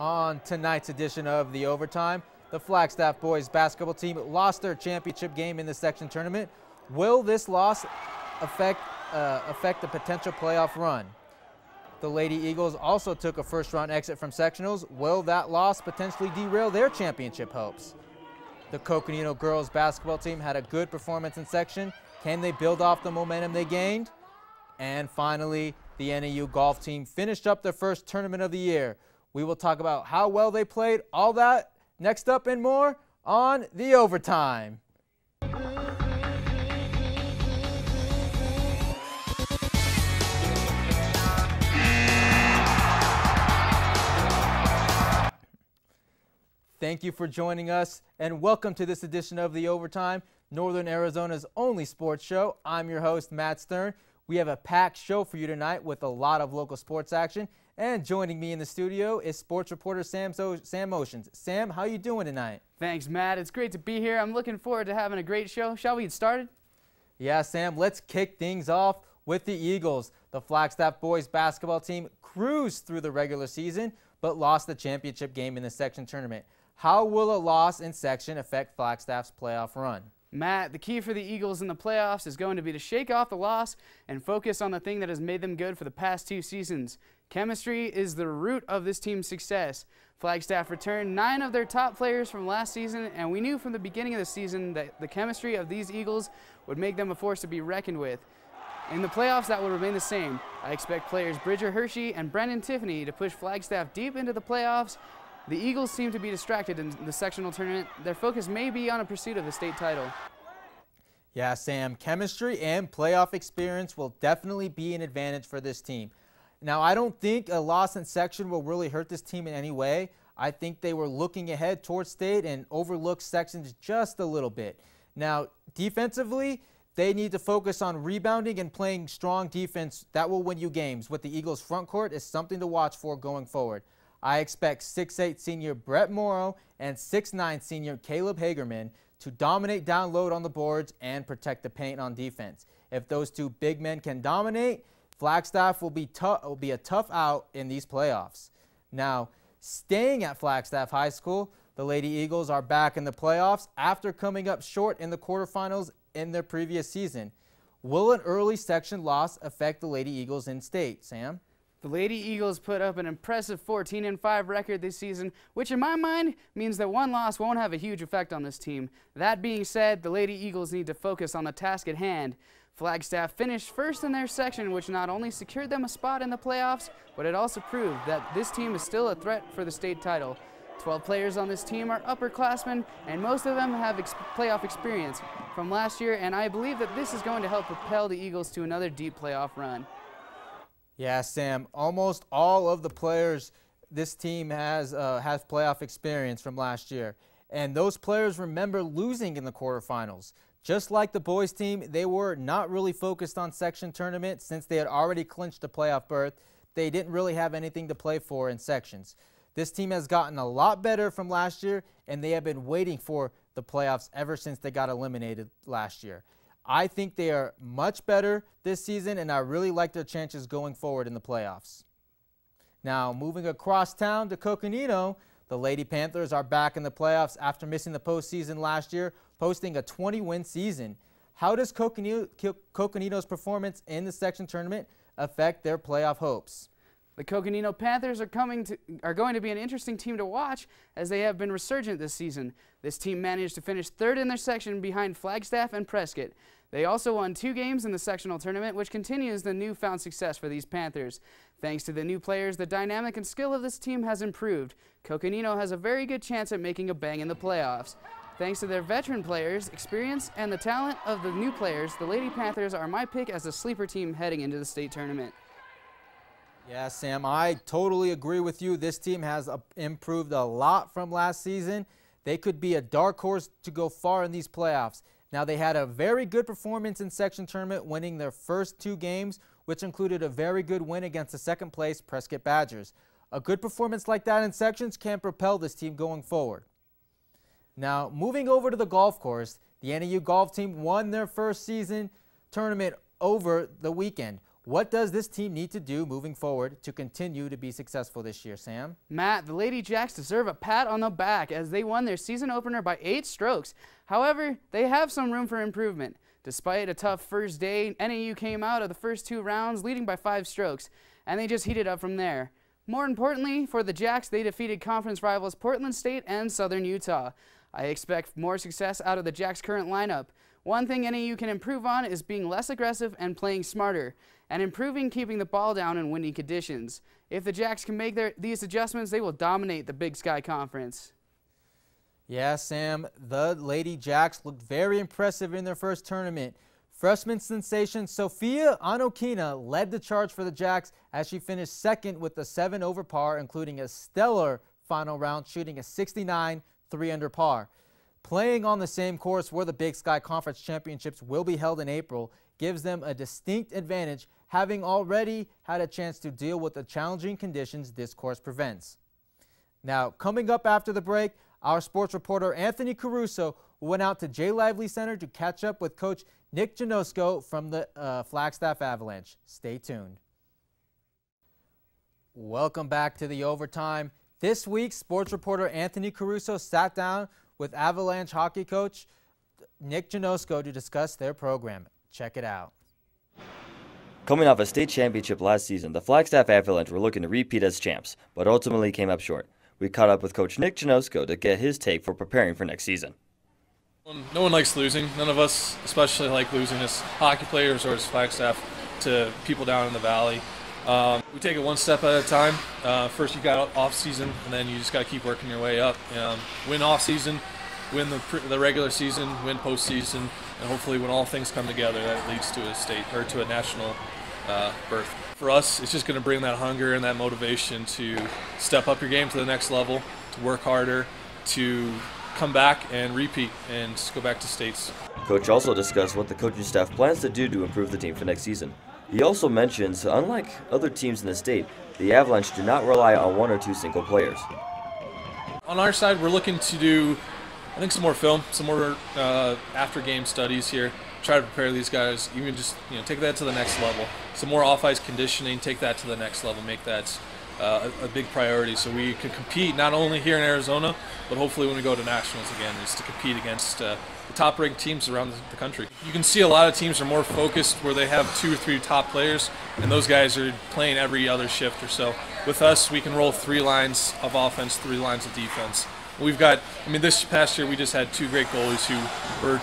On tonight's edition of The Overtime, the Flagstaff boys basketball team lost their championship game in the section tournament. Will this loss affect the potential playoff run? The Lady Eagles also took a first-round exit from sectionals. Will that loss potentially derail their championship hopes? The Coconino girls basketball team had a good performance in section. Can they build off the momentum they gained? And finally, the NAU golf team finished up their first tournament of the year. We will talk about how well they played, all that, next up and more on The Overtime. Thank you for joining us and welcome to this edition of The Overtime, Northern Arizona's only sports show. I'm your host, Matt Stern. We have a packed show for you tonight with a lot of local sports action. And joining me in the studio is sports reporter Sam Oshins. Sam, how you doing tonight? Thanks, Matt. It's great to be here. I'm looking forward to having a great show. Shall we get started? Yeah, Sam, let's kick things off with the Eagles. The Flagstaff boys basketball team cruised through the regular season, but lost the championship game in the section tournament. How will a loss in section affect Flagstaff's playoff run? Matt, the key for the Eagles in the playoffs is going to be to shake off the loss and focus on the thing that has made them good for the past 2 seasons. Chemistry is the root of this team's success. Flagstaff returned 9 of their top players from last season, and we knew from the beginning of the season that the chemistry of these Eagles would make them a force to be reckoned with. In the playoffs, that will remain the same. I expect players Bridger Hershey and Brendan Tiffany to push Flagstaff deep into the playoffs. The Eagles seem to be distracted in the sectional tournament. Their focus may be on a pursuit of the state title. Yeah, Sam, chemistry and playoff experience will definitely be an advantage for this team. Now, I don't think a loss in section will really hurt this team in any way. I think they were looking ahead towards state and overlooked sections just a little bit. Now, defensively, they need to focus on rebounding and playing strong defense. That will win you games. With the Eagles' front court is something to watch for going forward. I expect 6'8" senior Brett Morrow and 6'9" senior Kaleb Hagerman to dominate down low on the boards and protect the paint on defense. If those two big men can dominate, Flagstaff will be a tough out in these playoffs. Now, staying at Flagstaff High School, the Lady Eagles are back in the playoffs after coming up short in the quarterfinals in their previous season. Will an early section loss affect the Lady Eagles in state, Sam? The Lady Eagles put up an impressive 14-5 record this season, which in my mind means that one loss won't have a huge effect on this team. That being said, the Lady Eagles need to focus on the task at hand. Flagstaff finished first in their section, which not only secured them a spot in the playoffs, but it also proved that this team is still a threat for the state title. 12 players on this team are upperclassmen, and most of them have playoff experience from last year, and I believe that this is going to help propel the Eagles to another deep playoff run. Yeah, Sam, almost all of the players this team has playoff experience from last year. And those players remember losing in the quarterfinals. Just like the boys team, they were not really focused on section tournament since they had already clinched a playoff berth. They didn't really have anything to play for in sections. This team has gotten a lot better from last year, and they have been waiting for the playoffs ever since they got eliminated last year. I think they are much better this season, and I really like their chances going forward in the playoffs. Now, moving across town to Coconino, the Lady Panthers are back in the playoffs after missing the postseason last year, posting a 20-win season. How does Coconino's performance in the section tournament affect their playoff hopes? The Coconino Panthers are going to be an interesting team to watch as they have been resurgent this season. This team managed to finish third in their section behind Flagstaff and Prescott. They also won 2 games in the sectional tournament, which continues the newfound success for these Panthers. Thanks to the new players, the dynamic and skill of this team has improved. Coconino has a very good chance at making a bang in the playoffs. Thanks to their veteran players, experience, and the talent of the new players, the Lady Panthers are my pick as a sleeper team heading into the state tournament. Yeah, Sam, I totally agree with you. This team has improved a lot from last season. They could be a dark horse to go far in these playoffs. Now, they had a very good performance in section tournament, winning their first 2 games, which included a very good win against the second-place Prescott Badgers. A good performance like that in sections can propel this team going forward. Now, moving over to the golf course, the NAU golf team won their first season tournament over the weekend. What does this team need to do moving forward to continue to be successful this year, Sam? Matt, the Lady Jacks deserve a pat on the back as they won their season opener by 8 strokes. However, they have some room for improvement. Despite a tough first day, NAU came out of the first 2 rounds leading by 5 strokes, and they just heated up from there. More importantly, for the Jacks, they defeated conference rivals Portland State and Southern Utah. I expect more success out of the Jacks' current lineup. One thing NAU can improve on is being less aggressive and playing smarter, and improving keeping the ball down in windy conditions. If the Jacks can make these adjustments, they will dominate the Big Sky Conference. Yeah, Sam, the Lady Jacks looked very impressive in their first tournament. Freshman sensation Sophia Anokina led the charge for the Jacks as she finished second with a 7 over par, including a stellar final round, shooting a 69 3 under par. Playing on the same course where the Big Sky Conference Championships will be held in April gives them a distinct advantage, having already had a chance to deal with the challenging conditions this course prevents. Now, coming up after the break, our sports reporter Anthony Caruso went out to J. Lively Center to catch up with Coach Nick Janosko from the Flagstaff Avalanche. Stay tuned. Welcome back to the Overtime. This week, sports reporter Anthony Caruso sat down with Avalanche hockey coach Nick Janosko to discuss their program. Check it out. Coming off a state championship last season, the Flagstaff Avalanche were looking to repeat as champs, but ultimately came up short. We caught up with Coach Nick Janosko to get his take for preparing for next season. No one likes losing. None of us especially like losing as hockey players or as Flagstaff to people down in the valley. We take it one step at a time. First you got off season, and then you just got to keep working your way up. Win off season, win the regular season, win postseason, and hopefully when all things come together, that leads to a state or to a national berth. For us, it's just going to bring that hunger and that motivation to step up your game to the next level, to work harder, to come back and repeat and go back to states. Coach also discussed what the coaching staff plans to do to improve the team for next season. He also mentions, unlike other teams in the state, the Avalanche do not rely on 1 or 2 single players. On our side, we're looking to do, I think, some more film, some more after-game studies here. Try to prepare these guys, even just take that to the next level. Some more off-ice conditioning, take that to the next level, make that a big priority so we can compete not only here in Arizona, but hopefully when we go to nationals again, is to compete against the top-ranked teams around the country. You can see a lot of teams are more focused where they have 2 or 3 top players, and those guys are playing every other shift or so. With us, we can roll 3 lines of offense, 3 lines of defense. We've got, this past year we just had 2 great goalies who were,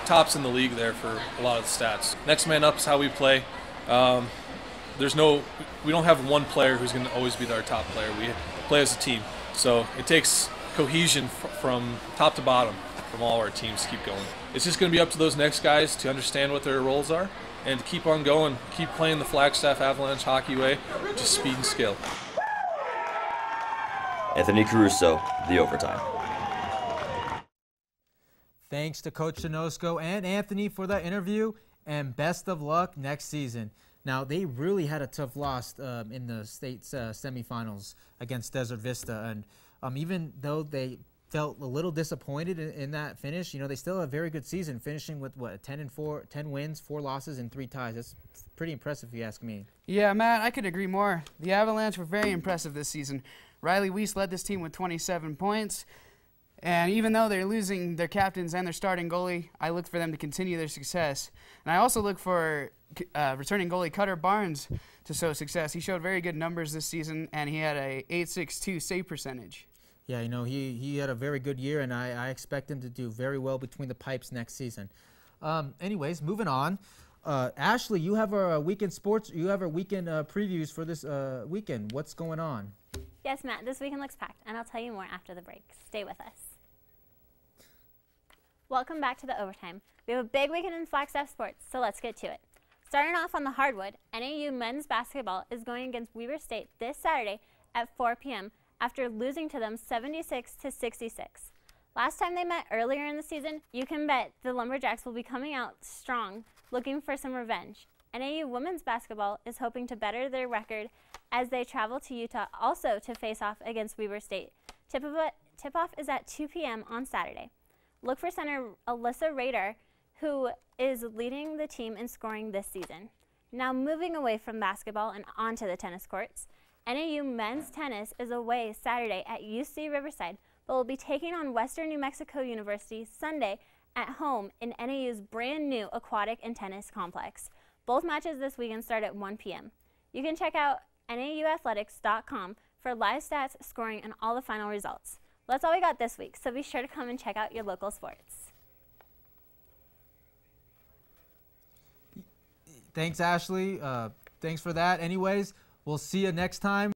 tops in the league there for a lot of the stats. Next man up is how we play. We don't have one player who's going to always be our top player. We play as a team. So it takes cohesion from top to bottom from all our teams to keep going. It's just going to be up to those next guys to understand what their roles are and to keep on going, keep playing the Flagstaff Avalanche hockey way, just speed and skill. Anthony Caruso, The Overtime. Thanks to Coach Janosko and Anthony for that interview, and best of luck next season. Now, they really had a tough loss in the state's semifinals against Desert Vista, and even though they felt a little disappointed in that finish, they still have a very good season, finishing with 10 wins, 4 losses, and 3 ties. That's pretty impressive if you ask me. Yeah, Matt, I could agree more. The Avalanche were very impressive this season. Riley Weiss led this team with 27 points. And even though they're losing their captains and their starting goalie, I look for them to continue their success. And I also look for returning goalie Cutter Barnes to show success. He showed very good numbers this season, and he had a .862 save percentage. Yeah, he had a very good year, and I expect him to do very well between the pipes next season. Anyways, moving on. Ashley, you have our weekend sports. You have our weekend previews for this weekend. What's going on? Yes, Matt, this weekend looks packed, and I'll tell you more after the break. Stay with us. Welcome back to the Overtime. We have a big weekend in Flagstaff sports, so let's get to it. Starting off on the hardwood, NAU men's basketball is going against Weber State this Saturday at 4 p.m. after losing to them 76-66. Last time they met earlier in the season, you can bet the Lumberjacks will be coming out strong, looking for some revenge. NAU women's basketball is hoping to better their record as they travel to Utah also to face off against Weber State. Tip-off is at 2 p.m. on Saturday. Look for center Alyssa Rader, who is leading the team in scoring this season. Now moving away from basketball and onto the tennis courts, NAU men's tennis is away Saturday at UC Riverside, but will be taking on Western New Mexico University Sunday at home in NAU's brand new aquatic and tennis complex. Both matches this weekend start at 1 p.m. You can check out nauathletics.com for live stats, scoring, and all the final results. Well, that's all we got this week, so be sure to come and check out your local sports. Thanks, Ashley. Thanks for that. Anyways, we'll see you next time.